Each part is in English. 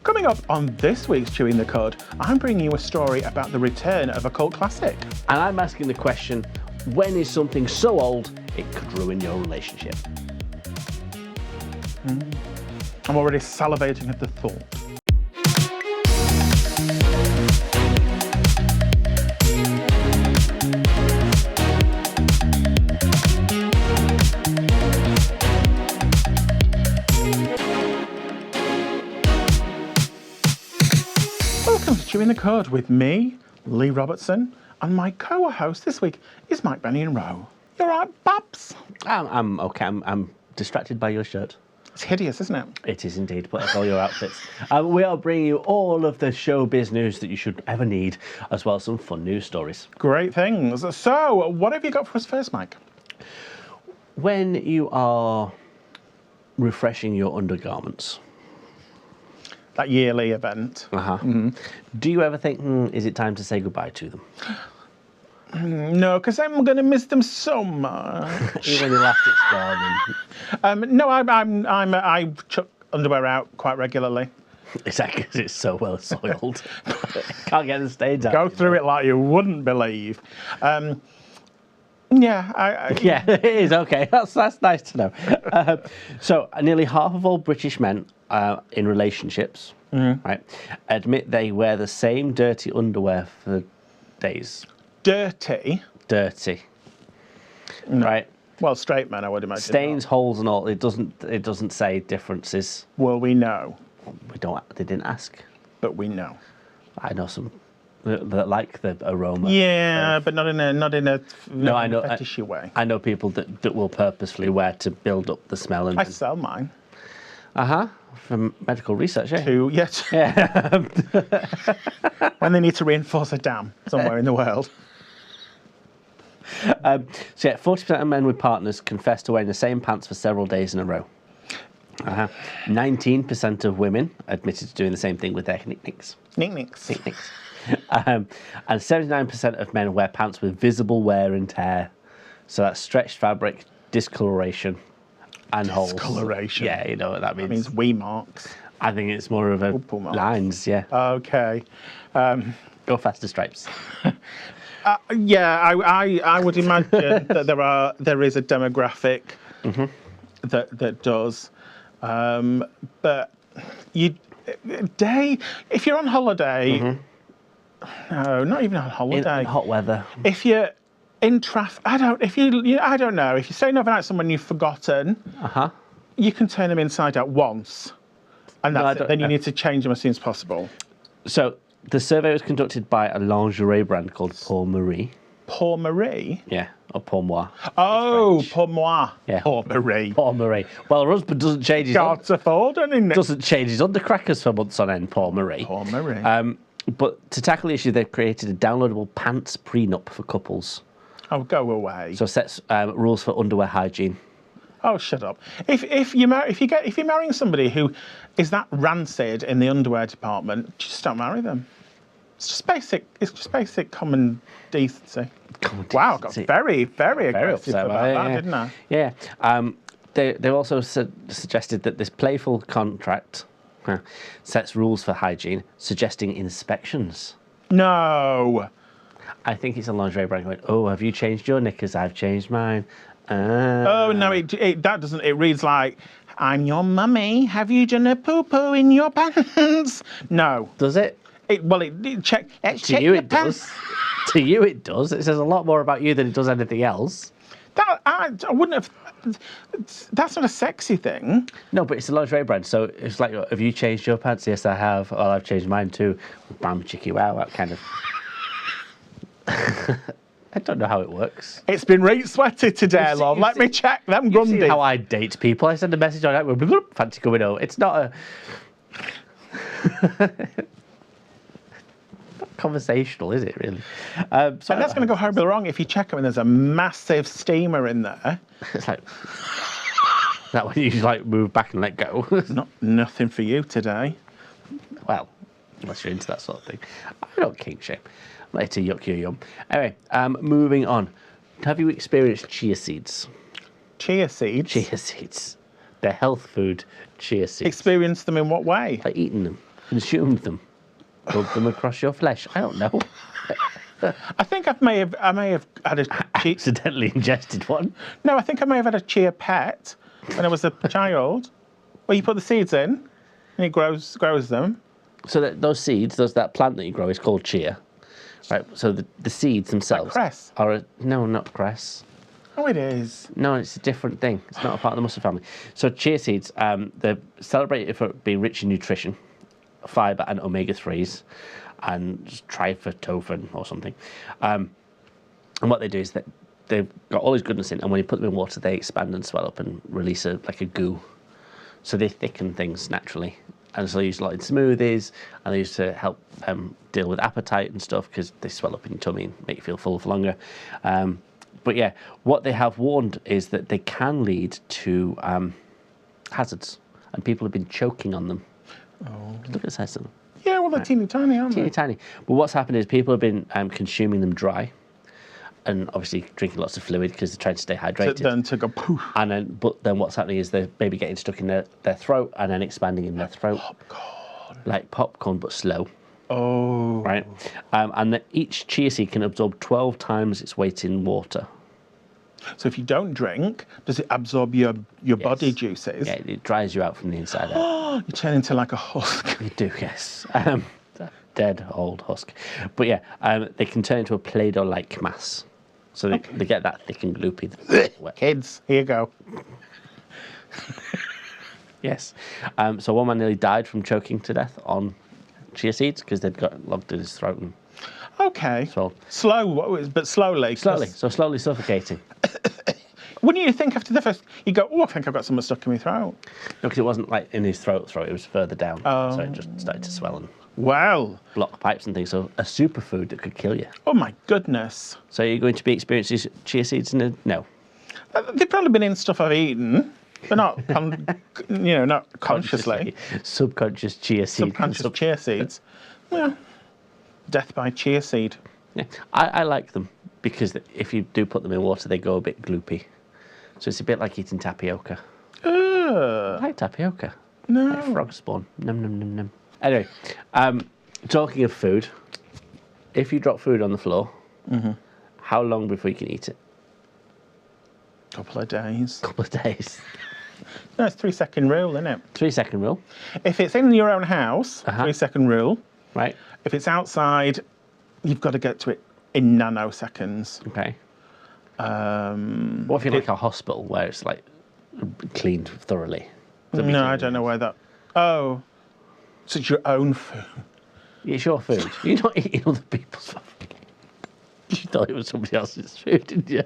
Coming up on this week's Chewing the Cud, I'm bringing you a story about the return of a cult classic. And I'm asking the question, when is something so old it could ruin your relationship? I'm already salivating at the thought. Welcome to Chewing the Cud with me, Leigh Robertson, and my co-host this week is Mike Benny and Rowe. You all right, Babs? I'm okay. I'm distracted by your shirt. It's hideous, isn't it? It is indeed, but that's all your outfits. We are bringing you all of the showbiz news that you should ever need, as well as some fun news stories. Great things. So, what have you got for us first, Mike? When you are refreshing your undergarments, That yearly event. do you ever think, is it time to say goodbye to them? No, because I'm going to miss them so much. Even when they last it's gone. No, I chuck underwear out quite regularly. It's that because it's so well soiled. Can't get the stains out. Go through it like you wouldn't believe. Yeah, Yeah, it is. Okay, that's nice to know. So, nearly half of all British men in relationships, right, admit they wear the same dirty underwear for days. Dirty. Dirty. Right. Well, straight men, I would imagine. Stains, holes, and all. It doesn't say differences. Well, we know, We don't. They didn't ask. but we know. I know some that like the aroma. Yeah, but not in a No, I know. fetishy way. I know people that will purposefully wear to build up the smell and. I sell mine. From medical research, yeah. Yeah. When they need to reinforce a dam somewhere in the world. So yeah, 40% of men with partners confess to wearing the same pants for several days in a row. 19% of women admitted to doing the same thing with their knickknacks. Knickknacks. And 79% of men wear pants with visible wear and tear. So that's stretched fabric, discoloration, and holes. Discoloration. Yeah, you know what that means. That means wee marks. I think it's more of a Purple marks. lines, yeah. Okay. Go faster stripes. Yeah, I would imagine that there is a demographic that does, but if you're on holiday, no, not even on holiday. In hot weather. If you're in traffic, I don't know. If you're staying overnight somewhere you've forgotten, you can turn them inside out once, and that's it. Then you need to change them as soon as possible. So the survey was conducted by a lingerie brand called Pour Marie. Pour Marie? Yeah, or Pour Moi. Oh, Pour Moi. Yeah. Pour Marie. Pour Marie. Well, her husband doesn't change his undercrackers for months on end, Pour Marie. Pour Marie. But to tackle the issue, they've created a downloadable pants prenup for couples. Oh, go away. So it sets rules for underwear hygiene. Oh, shut up. If you're marrying somebody who is that rancid in the underwear department, just don't marry them. It's just basic common decency. Wow, I got very, very aggressive about that, didn't I? Yeah. They also suggested that this playful contract sets rules for hygiene, suggesting inspections. No. I think it's a lingerie brand going, oh, have you changed your knickers? I've changed mine. Oh, no, that doesn't. It reads like, I'm your mummy. Have you done a poo-poo in your pants? No. Does it? Check To you, it does. To you, it does. It says a lot more about you than it does anything else. I wouldn't have. That's not a sexy thing. No, but it's a lingerie brand, so it's like, have you changed your pants? Yes, I have. Well, I've changed mine too. Bam, chicky wow, that kind of. I don't know how it works. It's been right sweaty today, love. Let me check them grundy. How I date people. I send a message on that. Fancy coming over. It's not a. Not conversational, is it really? And that's going to go horribly wrong if you check them and there's a massive steamer in there. It's like that when you like move back and let go. Nothing for you today. Well, unless you're into that sort of thing. I don't kink shame. Later, yuck your yum. Anyway, moving on. Have you experienced chia seeds? Chia seeds? Chia seeds. They're health food chia seeds. Experience them in what way? Like eating them. consumed them, rubbed them across your flesh. I don't know. I think I may have had a chia. Accidentally ingested one. No, I think I may have had a chia pet when I was a child. Where you put the seeds in, and it grows them. So those seeds, that plant that you grow is called chia, right? So the seeds themselves Like cress. are no, not cress. Oh, it is. No, it's a different thing. It's not a part of the mustard family. So chia seeds, they're celebrated for being rich in nutrition, fiber and omega-3s, and tryptophan or something. And what they do is that they've got all this goodness in, and when you put them in water, they expand and swell up and release a goo. So they thicken things naturally. And so they use a lot in smoothies, and they used to help deal with appetite and stuff because they swell up in your tummy and make you feel full for longer. But yeah, what they have warned is that they can lead to hazards, and people have been choking on them. Oh. Look at the size of them. Yeah, well, they're teeny tiny, aren't they? Teeny tiny. But what's happened is people have been consuming them dry, and obviously drinking lots of fluid because they're trying to stay hydrated. Then to go poof. But then what's happening is they're maybe getting stuck in their throat and then expanding in their throat. Popcorn. Like popcorn, but slow. Oh. Right? And each chia seed can absorb 12 times its weight in water. So if you don't drink, does it absorb your body juices? Yeah, it dries you out from the inside out. Oh, you turn into like a husk. You do, yes. Dead old husk. But yeah, they can turn into a Play-Doh-like mass. So they get that thick and gloopy. Kids, here you go. Yes. So one man nearly died from choking to death on chia seeds because they'd got logged in his throat and Okay. swallowed. Slow, but slowly. Slowly, so slowly suffocating. Wouldn't you think after the first, you go, oh, I think I've got something stuck in my throat? No, because it wasn't like in his throat, it was further down. Oh. So it just started to swell and Well, block pipes and things. So a superfood that could kill you. oh my goodness. So you're going to be experiencing chia seeds in a... No. They've probably been in stuff I've eaten, but not, not consciously. Subconscious chia seeds. Subconscious chia seeds. Well, death by chia seed. Yeah. I like them because if you do put them in water, they go a bit gloopy. So it's a bit like eating tapioca. I like tapioca. No. Like frog spawn. Num, num, num, num. Anyway, talking of food, if you drop food on the floor, how long before you can eat it? Couple of days. Couple of days. No, it's 3-second rule, isn't it? 3-second rule. If it's in your own house, 3-second rule. Right. If it's outside, you've got to get to it in nanoseconds. Okay. What if you're like a hospital where it's like cleaned thoroughly? No, I don't know where that. Oh, so it's your own food. It's your food. You're not eating other people's food. You thought it was somebody else's food, didn't you?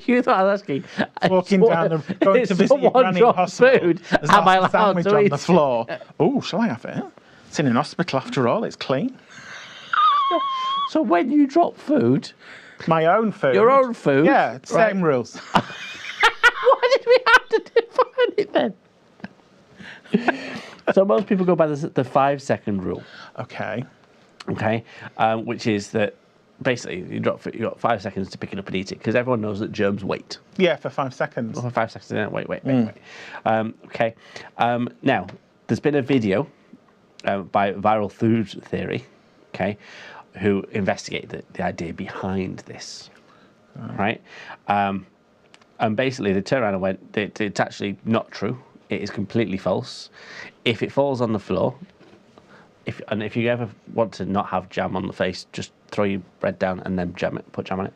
You thought I was asking. Walking down, going to visit your granny in hospital. Food. There's Am I a allowed sandwich to on eat the floor? Oh, shall I have it? It's in an hospital after all. It's clean. So when you drop food, my own food. Your own food? Yeah, same rules. Why did we have to define it then? So most people go by the 5-second rule. Okay. Okay, which is that basically you got 5 seconds to pick it up and eat it because everyone knows that germs wait. Yeah, for 5 seconds. Oh, for 5 seconds. Wait. Okay. Now there's been a video by Viral Food Theory. Okay. Who investigated the idea behind this, right? And basically they turned around and went, it's actually not true. It is completely false. If it falls on the floor, if you ever want to not have jam on the face, just throw your bread down and then put jam on it.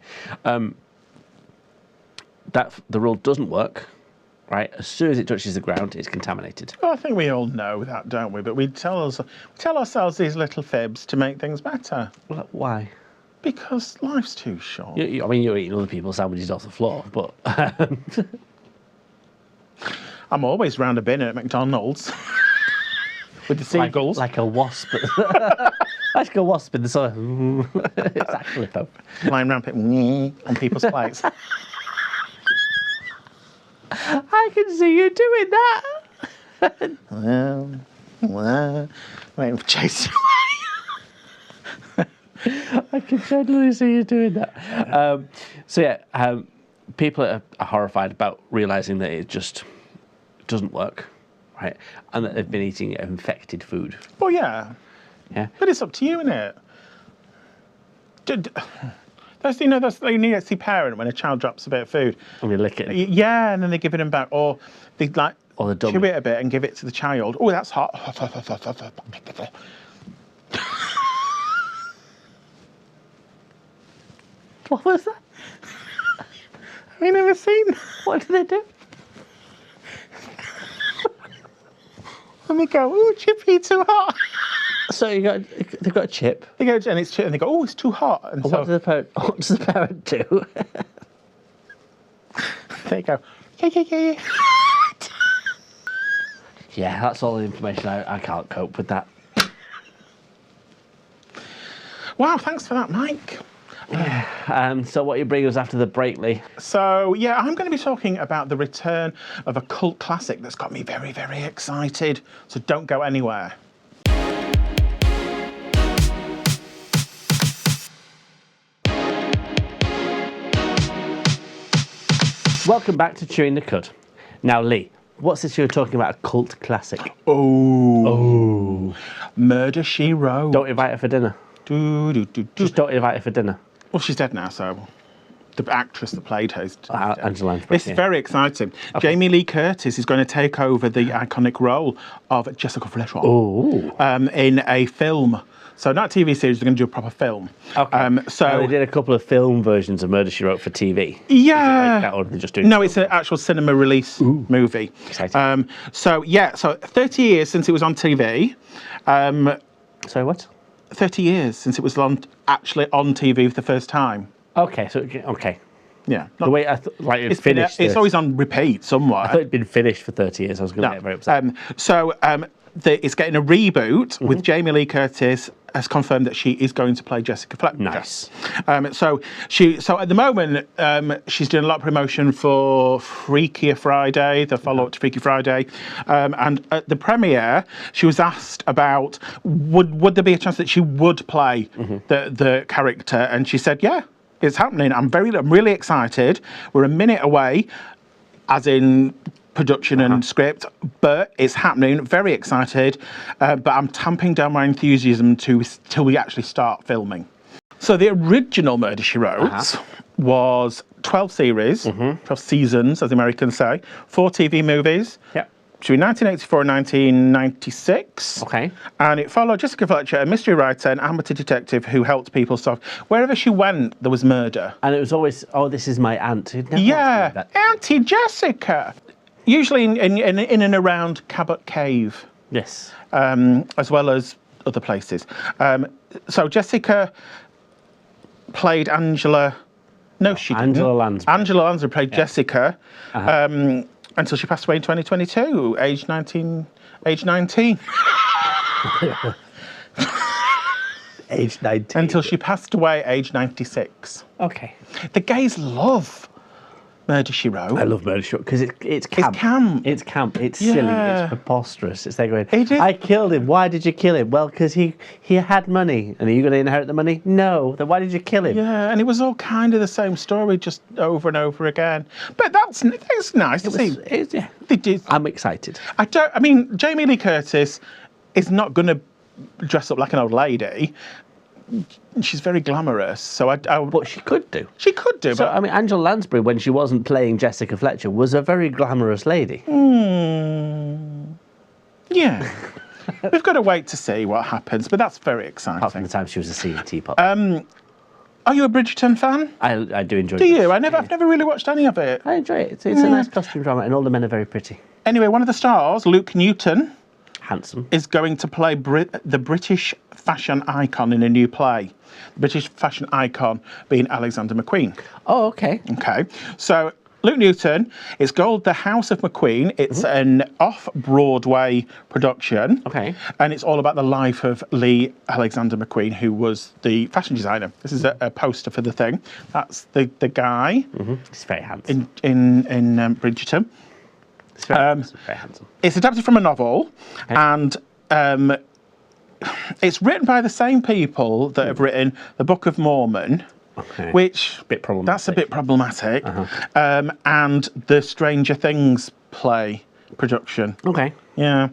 The rule doesn't work, right? As soon as it touches the ground, it's contaminated. Well, I think we all know that, don't we? But we tell ourselves these little fibs to make things better. Well, why? Because life's too short. I mean, you're eating other people's sandwiches off the floor, but... I'm always round a bin at McDonald's with the seagulls. Like a wasp. Like a wasp in the sun. It's actually fun. Flying around on people's plates. I can see you doing that. well, wait, chase away. I can totally see you doing that. People are horrified about realising that it just doesn't work. right? And that they've been eating infected food. Well, yeah. Yeah. But it's up to you, isn't it? That's you need to see parent when a child drops a bit of food. And we lick it. Yeah, and then they're giving them back, or they like Or the dummy. chew it a bit and give it to the child. Oh, that's hot. What was that? Have you never seen? What do they do? And they go, oh, chippy, too hot. So they've got a chip. They go, and they go, oh, it's too hot. And so What does the parent do? they go, yeah. Yeah, that's all the information. I can't cope with that. Wow, thanks for that, Mike. So what you bring us after the break, Lee? So, yeah, I'm going to be talking about the return of a cult classic that's got me very, very excited. So don't go anywhere. Welcome back to Chewing the Cud. Now, Lee, what's this you're talking about? A cult classic? Oh. Murder, She Wrote. Don't invite her for dinner. Just don't invite her for dinner. Well, she's dead now, so the actress that played her is dead. Angela Lansbury. It's very exciting. Okay. Jamie Lee Curtis is going to take over the iconic role of Jessica Fletcher in a film. So not a TV series, they're going to do a proper film. Okay. So they did a couple of film versions of Murder, She Wrote for TV. Yeah. Like that, or they're just doing it's an actual cinema release movie. Exciting. So 30 years since it was on TV. Sorry, what? 30 years since it was actually on TV for the first time. Okay, Yeah. The way I thought, like it's finished. It's always on repeat somewhere. I thought it'd been finished for 30 years. I was going to get very upset. It's getting a reboot with Jamie Lee Curtis has confirmed that she is going to play Jessica Fletcher. Nice. So at the moment she's doing a lot of promotion for Freakier Friday, the follow-up to Freaky Friday, and at the premiere she was asked about would there be a chance that she would play the character, and she said, yeah, it's happening. I'm really excited. We're a minute away, as in production and script, but it's happening. Very excited, but I'm tamping down my enthusiasm till we actually start filming. So the original Murder, She Wrote was 12 series, 12 seasons, as the Americans say, 4 TV movies. Yep. Between 1984 and 1996. Okay. And it followed Jessica Fletcher, a mystery writer and amateur detective who helped people solve. Wherever she went, there was murder. And it was always, oh, this is my aunt. Yeah, Auntie Jessica. Usually in and around Cabot Cave. Yes. As well as other places. So Jessica played Angela. No, she didn't. Angela Lansbury. Angela Lansbury played Jessica until she passed away in 2022, age 19. Age 19. Until she passed away, age 96. Okay. The gays love Murder, She Wrote. I love Murder, She Wrote because it's camp. It's camp. It's silly. It's preposterous. It's there going, It is. I killed him. Why did you kill him? Well, because he had money. And are you going to inherit the money? No. Then why did you kill him? Yeah, and it was all kind of the same story, just over and over again. But that's nice to see. Yeah. They did. I'm excited. Jamie Lee Curtis is not going to dress up like an old lady. She's very glamorous, so But she could do. She could do, So, but Angela Lansbury, when she wasn't playing Jessica Fletcher, was a very glamorous lady. Yeah. We've got to wait to see what happens, but that's very exciting. Apart from the time she was a singing teapot. Are you a Bridgerton fan? I do enjoy it. Do you? I've never really watched any of it. I enjoy it. It's a nice costume drama, and all the men are very pretty. Anyway, one of the stars, Luke Newton, Handsome. is going to play the British fashion icon in a new play. The British fashion icon being Alexander McQueen. Oh, okay. Okay, so Luke Newton, it's called The House of McQueen. It's an off-Broadway production. Okay. And it's all about the life of Leigh Alexander McQueen, who was the fashion designer. This is a poster for the thing. That's the guy. He's very handsome. In Bridgerton. He's very handsome. It's adapted from a novel, and it's written by the same people that have written the Book of Mormon, which bit problematic. That's a bit problematic, and the Stranger Things play production. Okay. Yeah.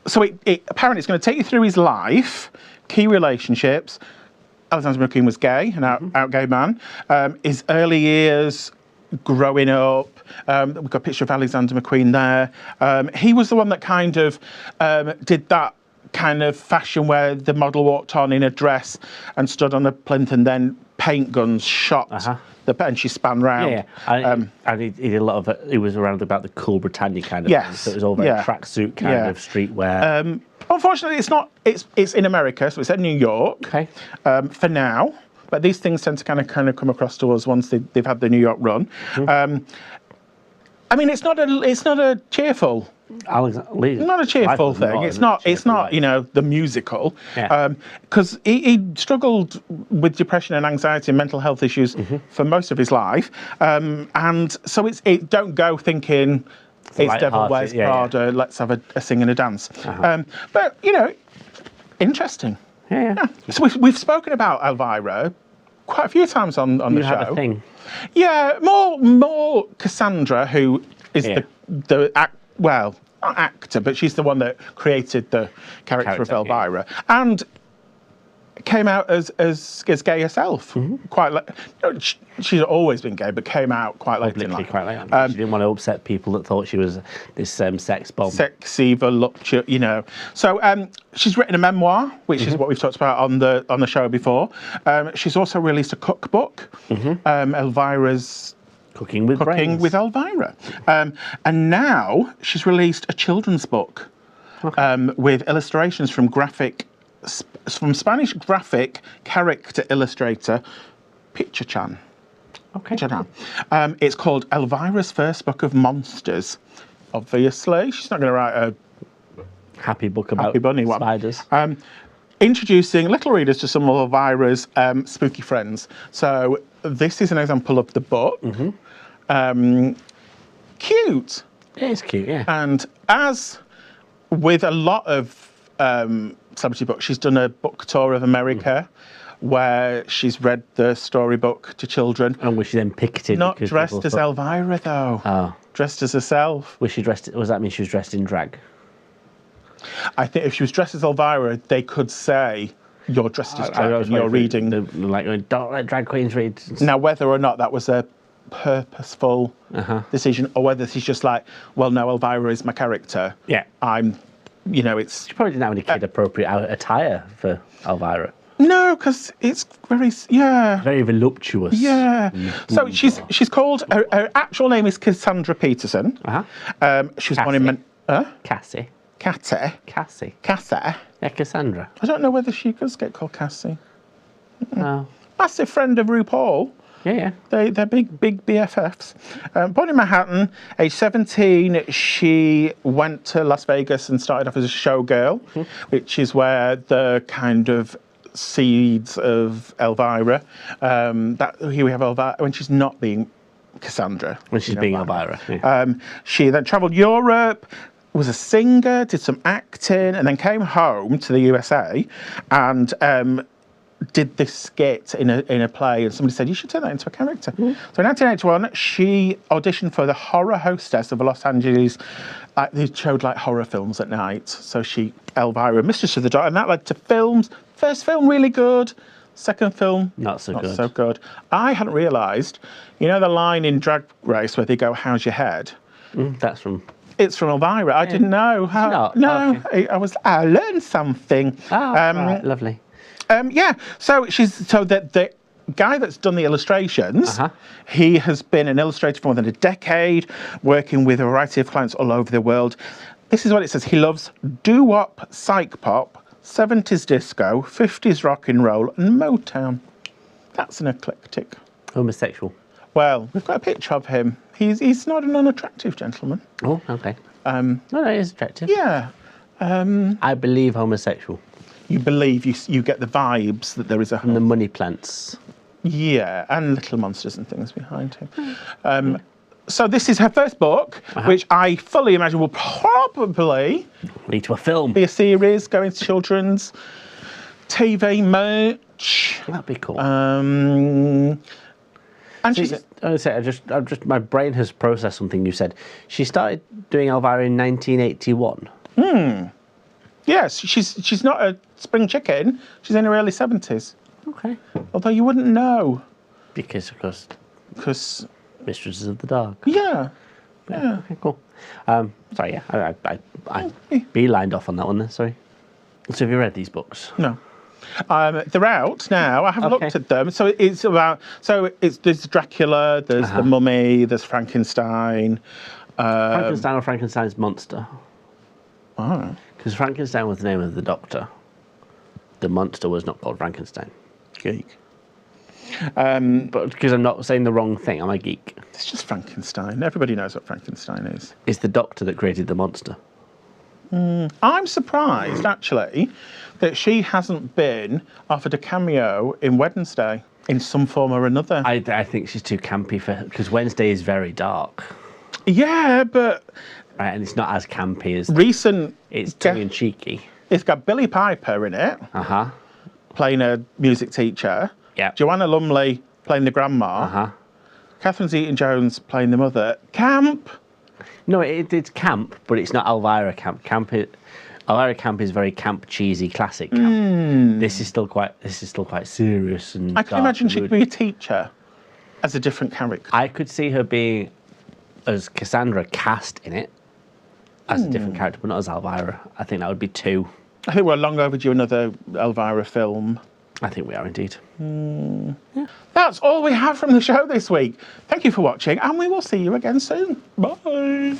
So it apparently it's going to take you through his life, key relationships. Alexander McQueen was gay, an out gay man. His early years, growing up. We've got a picture of Alexander McQueen there. He was the one that kind of did that kind of fashion where the model walked on in a dress and stood on a plinth and then paint guns shot and she span round. Yeah. And he did a lot of it. He was around about the cool Britannia kind of thing. So it was all very tracksuit kind of streetwear. Unfortunately, it's not. It's in America, so it's in New York. Okay. For now, but these things tend to kind of come across to us once they've had the New York run. I mean, it's not a cheerful. Not a cheerful thing. It's not. The musical. Because he struggled with depression and anxiety and mental health issues for most of his life, and so it don't go thinking it's Devil Wears Prada. Let's have a sing and a dance. But interesting. Yeah. So we've spoken about Elvira quite a few times on the show. You had a thing. Yeah, more Cassandra, who is the not actor, but she's the one that created the character of Elvira, and came out as gay herself. She's always been gay, but came out quite late in life. Quite late. She didn't want to upset people that thought she was this sex bomb. Sexy, voluptuous, So she's written a memoir, which is what we've talked about on the show before. She's also released a cookbook, Elvira's Cooking with Elvira. And now she's released a children's book with illustrations from Spanish graphic character illustrator Picture-chan. Okay. It's called Elvira's First Book of Monsters. Obviously, she's not going to write a happy book about Happy Bunny one. Spiders. Introducing little readers to some of Elvira's spooky friends. So this is an example of the book. Cute. It is cute, yeah. And as with a lot of celebrity books, she's done a book tour of America where she's read the storybook to children. And was she then picketed? Not dressed as Elvira, though. Oh. Dressed as herself. Was she dressed? Does that mean she was dressed in drag? I think if she was dressed as Elvira, they could say, you're dressed as drag and you're reading. Don't let drag queens read. Now, whether or not that was a purposeful decision, or whether she's just like, well, no, Elvira is my character. Yeah. It's... She probably didn't have any kid-appropriate attire for Elvira. No, because it's very, very voluptuous. Yeah. So she's called, her actual name is Cassandra Peterson. She was born in... Cassie. Cassie. Yeah, Cassandra. I don't know whether she does get called Cassie. No. Massive friend of RuPaul. Yeah. They're big BFFs. Born in Manhattan, age 17, she went to Las Vegas and started off as a showgirl, which is where the kind of seeds of Elvira. Here we have Elvira when she's not being Cassandra. When she's being Elvira. She then travelled Europe, was a singer, did some acting, and then came home to the USA and did this skit in a play, and somebody said, you should turn that into a character. So in 1981, she auditioned for the horror hostess of a Los Angeles, they showed horror films at night. So Elvira, Mistress of the Dark, and that led to films. First film, really good. Second film, not so good. I hadn't realised, the line in Drag Race where they go, how's your head? That's from... It's from Elvira. I didn't know. No, okay. I learned something. Oh, right. Lovely. So the guy that's done the illustrations, he has been an illustrator for more than a decade, working with a variety of clients all over the world. This is what it says. He loves doo-wop, psych pop, 70s disco, 50s rock and roll, and Motown. That's an eclectic. Homosexual. Well, we've got a picture of him. He's not an unattractive gentleman. Oh, okay. No, he is attractive. Yeah. I believe homosexual. You believe you get the vibes that there is a... And the money plants. Yeah, and little monsters and things behind him. So this is her first book, which I fully imagine will probably... lead to a film. Be a series, going to children's, TV, merch. That'd be cool. And My brain has processed something you said. She started doing Elvira in 1981. Yes, she's not a spring chicken. She's in her early 70s. Okay. Although you wouldn't know. Because, of course, Because, Mistresses of the Dark. yeah. Okay, cool. Sorry, yeah, I beelined off on that one then, sorry. So have you read these books? No. They're out now. I haven't Okay. looked at them. So there's Dracula, there's the Mummy, there's Frankenstein. Frankenstein or Frankenstein's monster? Oh. Because Frankenstein was the name of the doctor. The monster was not called Frankenstein. Geek. But because I'm not saying the wrong thing, am I geek? It's just Frankenstein. Everybody knows what Frankenstein is. It's the doctor that created the monster. I'm surprised, actually, that she hasn't been offered a cameo in Wednesday in some form or another. I think she's too campy because Wednesday is very dark. Yeah, but... Right, and it's not as campy as... It's tongue-in-cheeky. It's got Billie Piper in it, playing a music teacher. Yeah. Joanna Lumley playing the grandma. Catherine Zeta-Jones playing the mother. Camp! No, it's camp, but it's not Elvira camp. Elvira camp is very camp, cheesy, classic camp. This is still quite serious and I can imagine she could be a teacher as a different character. I could see her being as Cassandra cast in it as a different character, but not as Elvira. I think that would be two. I think we're long overdue another Elvira film. I think we are indeed. That's all we have from the show this week. Thank you for watching, and we will see you again soon. Bye.